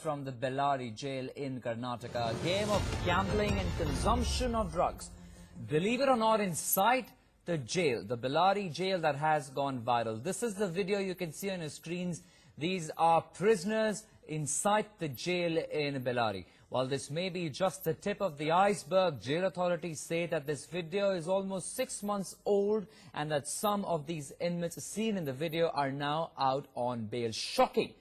from the Bellary jail in Karnataka. A game of gambling and consumption of drugs. Believe it or not, inside the jail, the Bellary jail that has gone viral. This is the video you can see on your screens. These are prisoners inside the jail in Bellary. While this may be just the tip of the iceberg, jail authorities say that this video is almost 6 months old and that some of these inmates seen in the video are now out on bail. Shocking.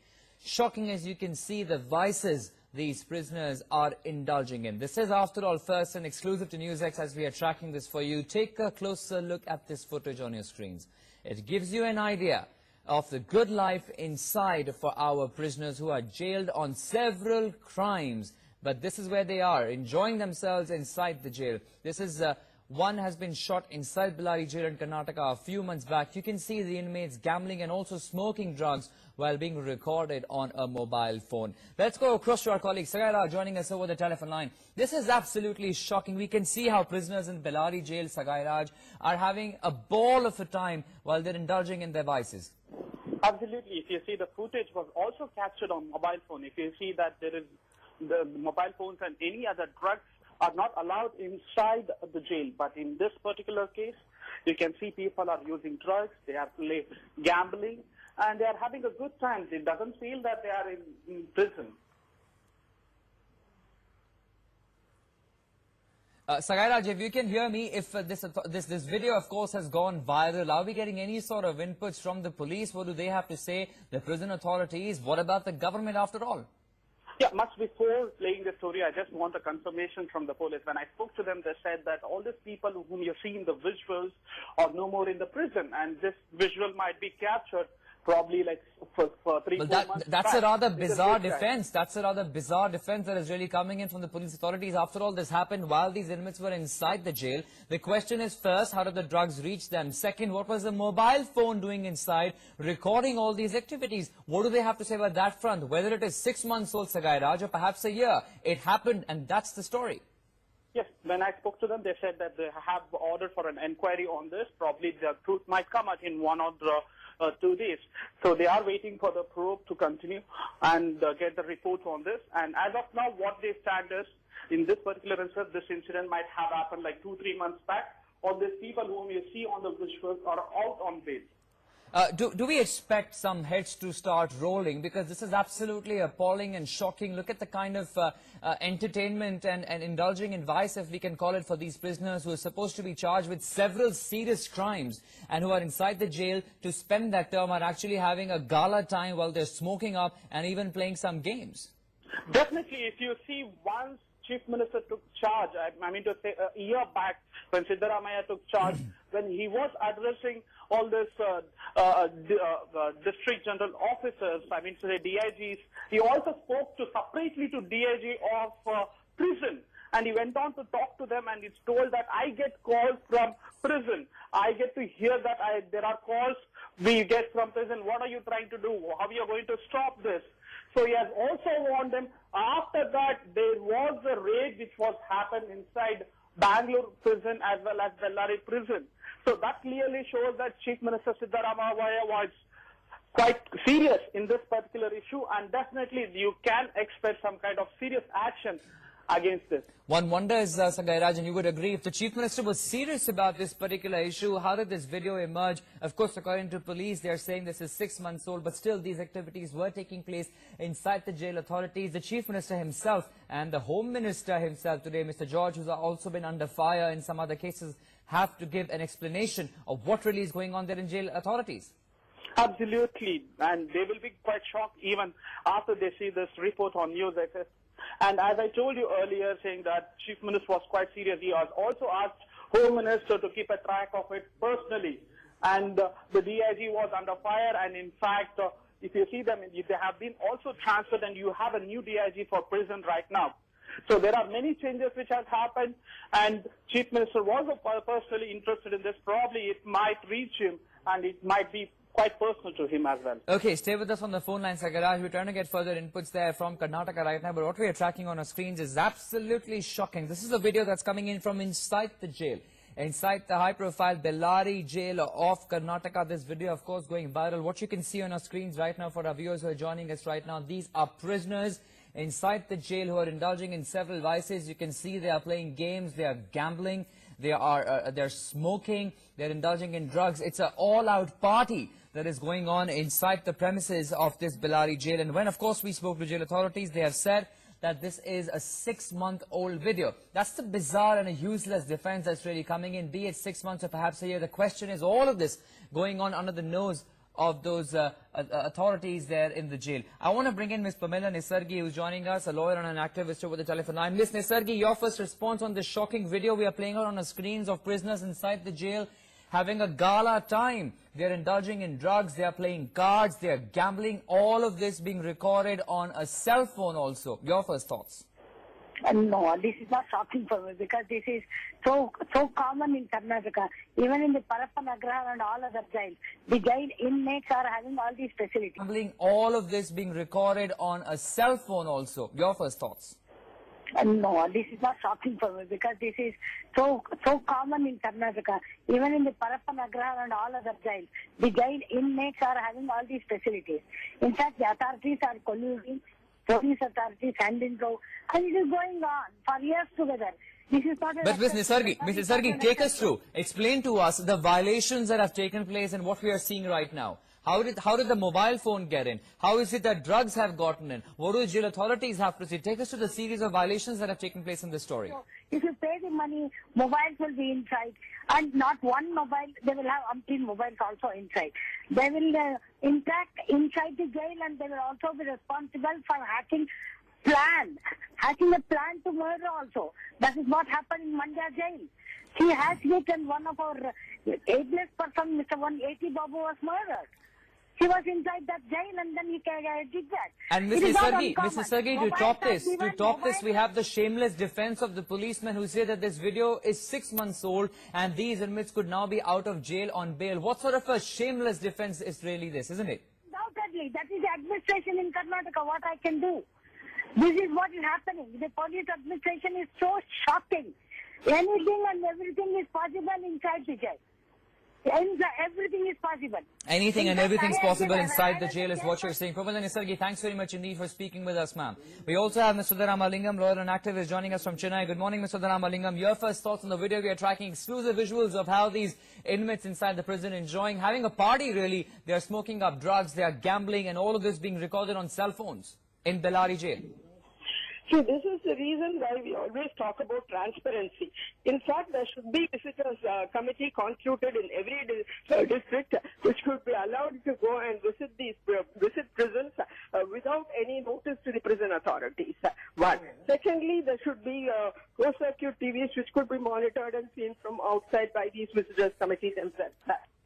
Shocking, as you can see, the vices these prisoners are indulging in. This is, after all, first and exclusive to NewsX as we are tracking this for you. Take a closer look at this footage on your screens. It gives you an idea of the good life inside for our prisoners who are jailed on several crimes. But this is where they are, enjoying themselves inside the jail. This is one has been shot inside Bellary jail in Karnataka a few months back. You can see the inmates gambling and also smoking drugs while being recorded on a mobile phone. Let's go across to our colleague Sagaira joining us over the telephone line. This is absolutely shocking. We can see how prisoners in Bellary jail, Sagairaj, are having a ball of a time while they're indulging in their vices. Absolutely. If you see, the footage was also captured on mobile phone. If you see that there is the mobile phones and any other drugs are not allowed inside the jail. But in this particular case, you can see people are using drugs, they are gambling, and they are having a good time. It doesn't feel that they are in prison. Sagairaj, if you can hear me, if this video, of course, has gone viral, are we getting any sort of inputs from the police? What do they have to say? The prison authorities? What about the government after all? Yeah, much before playing the story, I just want a confirmation from the police. When I spoke to them, they said that all these people whom you see in the visuals are no more in the prison, and this visual might be captured probably like for 3-4 months. That's a rather bizarre defense. That's a rather bizarre defense that is really coming in from the police authorities. After all, this happened while these inmates were inside the jail. The question is, first, how did the drugs reach them? Second, what was the mobile phone doing inside, recording all these activities? What do they have to say about that front? Whether it is 6 months old, Sagairaj, or perhaps a year, it happened, and that's the story. Yes, when I spoke to them, they said that they have ordered for an inquiry on this. Probably the truth might come out in 1 or 2 days. So they are waiting for the probe to continue and get the report on this. And as of now, what they stand is, in this particular instance, this incident might have happened like 2-3 months back. All these people whom you see on the visuals are out on bail. Do we expect some heads to start rolling? Because this is absolutely appalling and shocking. Look at the kind of entertainment and indulging in vice, if we can call it, for these prisoners who are supposed to be charged with several serious crimes and who are inside the jail to spend that term are actually having a gala time while they're smoking up and even playing some games. Definitely, if you see, once Chief Minister took charge, I mean to say a year back when Siddaramaiah took charge, when he was addressing all this district general officers, I mean to say DIGs, he also spoke separately to DIG of prison. And he went on to talk to them, and he's told that I get calls from prison. I get to hear that there are calls we get from prison. What are you trying to do? How are you going to stop this? So he has also warned them. After that, there was a raid which was happened inside Bangalore prison as well as Bellary prison. So that clearly shows that Chief Minister Siddaramaiah was quite serious in this particular issue, and definitely you can expect some kind of serious action against this. One wonders, Sagairaj, and you would agree, if the Chief Minister was serious about this particular issue, how did this video emerge? Of course, according to police, they are saying this is 6 months old, but still these activities were taking place inside the jail authorities. The Chief Minister himself and the Home Minister himself today, Mr. George, who's also been under fire in some other cases, have to give an explanation of what really is going on there in jail authorities. Absolutely, and they will be quite shocked even after they see this report on NewsX. And as I told you earlier, saying that Chief Minister was quite serious, he has also asked Home Minister to keep a track of it personally. And the DIG was under fire, and in fact, if you see them, they have been also transferred, and you have a new DIG for prison right now. So there are many changes which have happened, and Chief Minister was personally interested in this. Probably it might reach him, and it might be quite personal to him as well. Okay, stay with us on the phone line, Sagairaj. We're trying to get further inputs there from Karnataka right now, but what we are tracking on our screens is absolutely shocking. This is a video that's coming in from inside the jail. Inside the high-profile Bellary jail of Karnataka, this video, of course, going viral. What you can see on our screens right now for our viewers who are joining us right now, these are prisoners inside the jail who are indulging in several vices. You can see they are playing games, they are gambling, they're smoking, they're indulging in drugs. It's an all-out party that is going on inside the premises of this Bellary jail. And when, of course, we spoke to jail authorities, they have said that this is a 6-month-old video. That's the bizarre and a useless defense that's really coming in, be it 6 months or perhaps a year. The question is, all of this going on under the nose of those authorities there in the jail. I want to bring in Ms. Pamela Nisargi, who's joining us, a lawyer and an activist over the telephone line. Ms. Nisargi, your first response on this shocking video we are playing out on the screens of prisoners inside the jail having a gala time. They're indulging in drugs, they're playing cards, they're gambling, all of this being recorded on a cell phone also. Your first thoughts? No, this is not shocking for me because this is so common in Karnataka. Even in the Parapanagra and all other jails, the jail inmates are having all these facilities. Gambling, all of this being recorded on a cell phone also. Your first thoughts? No, this is not shocking for me because this is so common in Karnataka. Even in the Parapanagra and all other jails, the jail inmates are having all these facilities. In fact, the authorities are colluding, police authorities hand in glove, and it is going on for years together. This is not. But Ms. Nisargi, take us through. Explain to us the violations that have taken place and what we are seeing right now. How did the mobile phone get in? How is it that drugs have gotten in? What do the jail authorities have to say? Take us to the series of violations that have taken place in this story. So, if you pay the money, mobiles will be inside. And not one mobile, they will have umpteen mobiles also inside. They will interact inside the jail and they will also be responsible for hacking a plan to murder also. That is what happened in Mandya jail. He has hit and one of our ageless person, Mr. 180 Babu, was murdered. He was inside that jail and then he did that. And Ms. Nisargi, to top this, we have the shameless defense of the policemen who say that this video is 6 months old and these inmates could now be out of jail on bail. What sort of a shameless defense is really this, isn't it? Undoubtedly. That is the administration in Karnataka, what I can do. This is what is happening. The police administration is so shocking. Anything and everything is possible inside the jail. Everything is possible. Anything and everything is possible inside the jail is what you're saying. Pamela Nisargi, thanks very much indeed for speaking with us, ma'am. We also have Mr. Ramalingam, lawyer and activist, joining us from Chennai. Good morning, Mr. Ramalingam. Your first thoughts on the video. We are tracking exclusive visuals of how these inmates inside the prison having a party really. They are smoking up drugs, they are gambling, and all of this being recorded on cell phones in Bellary jail. See, this is the reason why we always talk about transparency. In fact, there should be visitors committee constituted in every district, which could be allowed to go and visit prisons without any notice to the prison authorities. One. Secondly, there should be closed-circuit TVs which could be monitored and seen from outside by these visitors committees themselves.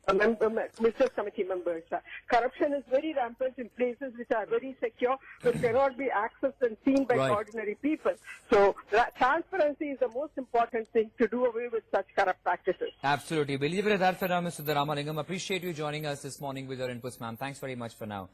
Visitors committee members. Corruption is very rampant in places which are very secure, which cannot be accessed and seen by ordinary people. So transparency is the most important thing to do away with such corrupt practices. Absolutely. We'll leave it at that for now, Mr. Ramalingam. Appreciate you joining us this morning with your inputs, ma'am. Thanks very much for now.